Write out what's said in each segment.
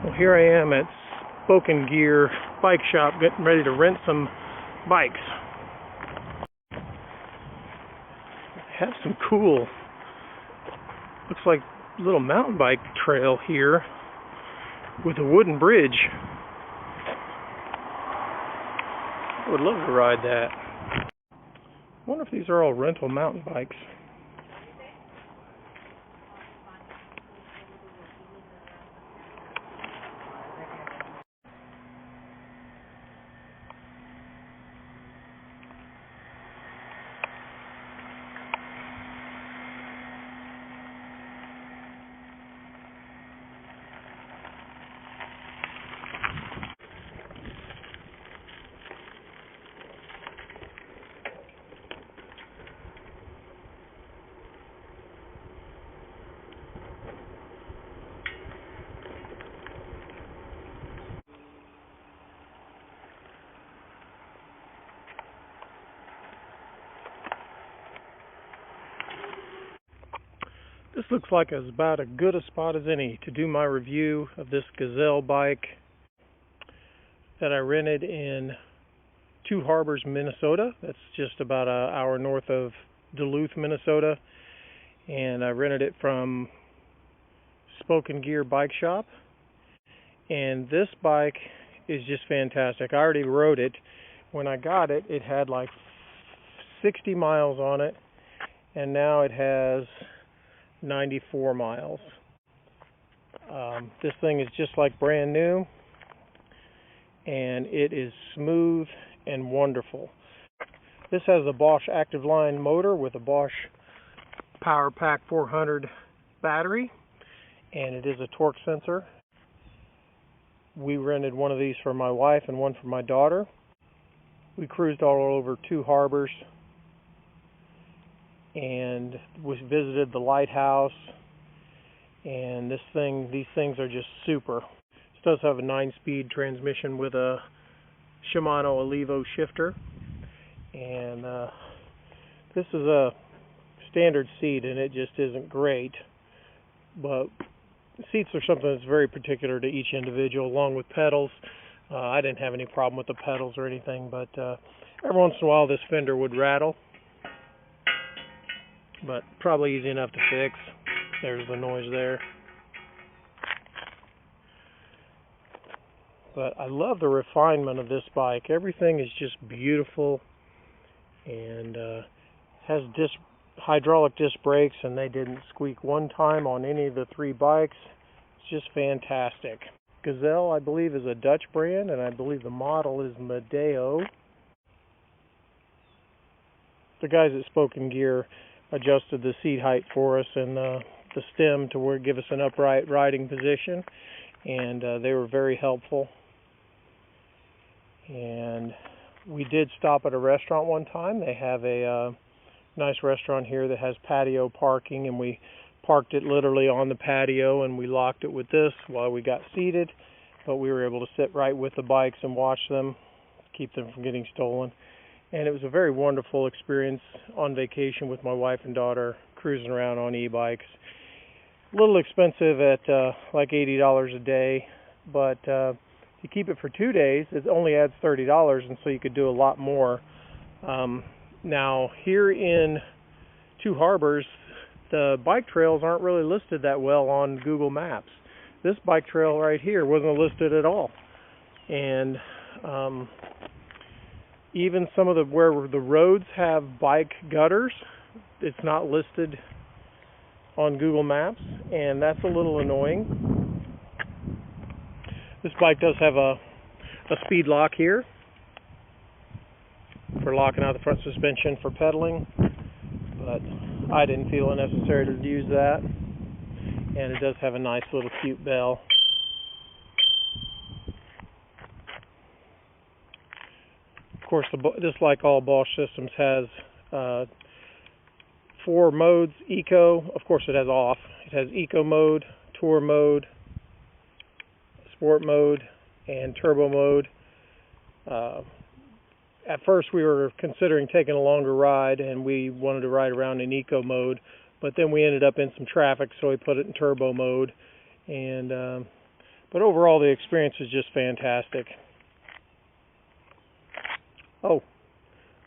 Well, here I am at Spokengear bike shop getting ready to rent some bikes. I have some cool, looks like little mountain bike trail here with a wooden bridge. I would love to ride that. I wonder if these are all rental mountain bikes. This looks like it's about as good a spot as any to do my review of this Gazelle bike that I rented in Two Harbors, Minnesota. That's just about an hour north of Duluth, Minnesota. And I rented it from Spokengear Bike Shop. And this bike is just fantastic. I already rode it. When I got it, it had like 60 miles on it. And now it has 94 miles. This thing is just like brand new, and it is smooth and wonderful. This has a Bosch Active Line motor with a Bosch Power Pack 400 battery, and it is a torque sensor. We rented one of these for my wife and one for my daughter. We cruised all over Two Harbors and we visited the lighthouse, and these things are just super. This does have a 9-speed transmission with a Shimano Allevo shifter, and this is a standard seat, and it just isn't great, but seats are something that's very particular to each individual, along with pedals. I didn't have any problem with the pedals or anything, but every once in a while this fender would rattle. But probably easy enough to fix. There's the noise there. But I love the refinement of this bike. Everything is just beautiful, and has hydraulic disc brakes, and they didn't squeak one time on any of the 3 bikes. It's just fantastic. Gazelle, I believe, is a Dutch brand, and I believe the model is Medeo. The guys at Spokengear adjusted the seat height for us and the stem to give us an upright riding position, and they were very helpful. And we did stop at a restaurant one time. They have a nice restaurant here that has patio parking, and we parked it literally on the patio, and we locked it with this while we got seated, but we were able to sit right with the bikes and watch them, keep them from getting stolen. And it was a very wonderful experience on vacation with my wife and daughter, cruising around on e-bikes. A little expensive at like $80 a day, but if you keep it for 2 days, it only adds $30, and so you could do a lot more. Now, here in Two Harbors, the bike trails aren't really listed that well on Google Maps. This bike trail right here wasn't listed at all. And even some of where the roads have bike gutters, it's not listed on Google Maps, and that's a little annoying. This bike does have a speed lock here for locking out the front suspension for pedaling, but I didn't feel it necessary to use that. And it does have a nice little cute bell. Of course, just like all Bosch systems, has 4 modes. Eco, of course, it has off. It has Eco mode, Tour mode, Sport mode, and Turbo mode. At first, we were considering taking a longer ride, and we wanted to ride around in Eco mode, but then we ended up in some traffic, so we put it in Turbo mode. And But overall, the experience is just fantastic. Oh,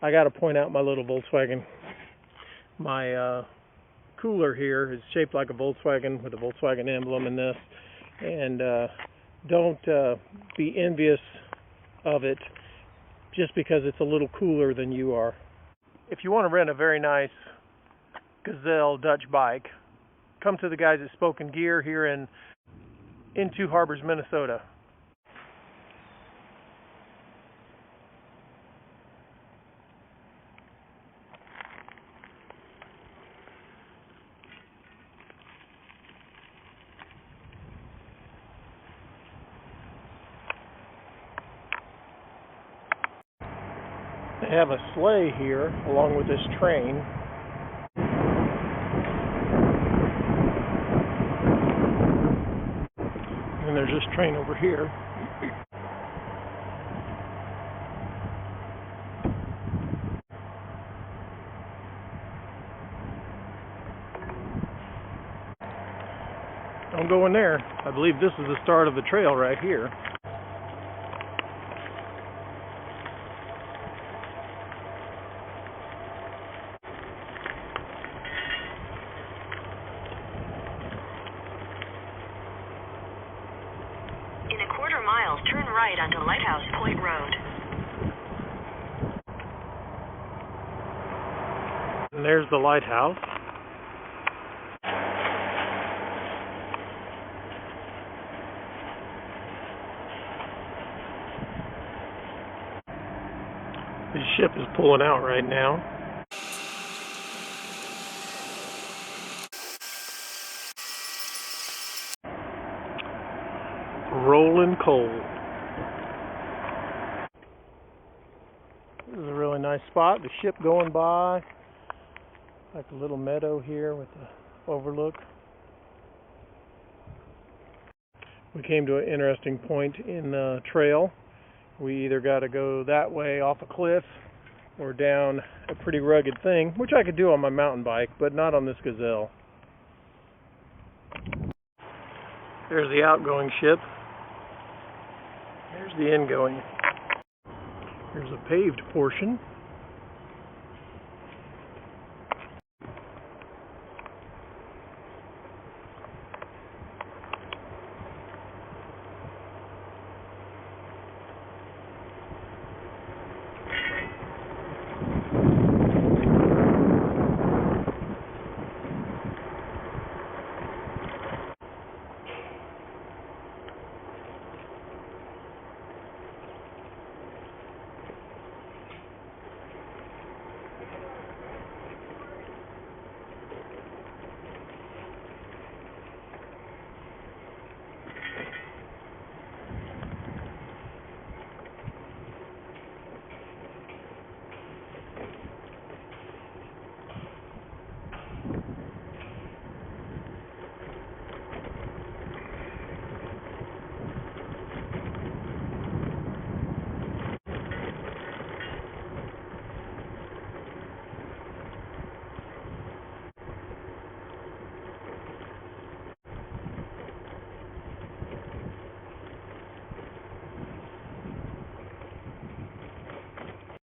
I got to point out my little Volkswagen. My cooler here is shaped like a Volkswagen with a Volkswagen emblem in this. And don't be envious of it just because it's a little cooler than you are. If you want to rent a very nice Gazelle Dutch bike, come to the guys at Spokengear here in Two Harbors, Minnesota. They have a sleigh here along with this train. And there's this train over here. Don't go in there. I believe this is the start of the trail right here. In a quarter mile, turn right onto Lighthouse Point Road. And there's the lighthouse. The ship is pulling out right now. Rolling coal. This is a really nice spot. The ship going by. Like a little meadow here with the overlook. We came to an interesting point in the trail. We either got to go that way off a cliff or down a pretty rugged thing, which I could do on my mountain bike, but not on this Gazelle. There's the outgoing ship. There's the ingoing. Here's a paved portion.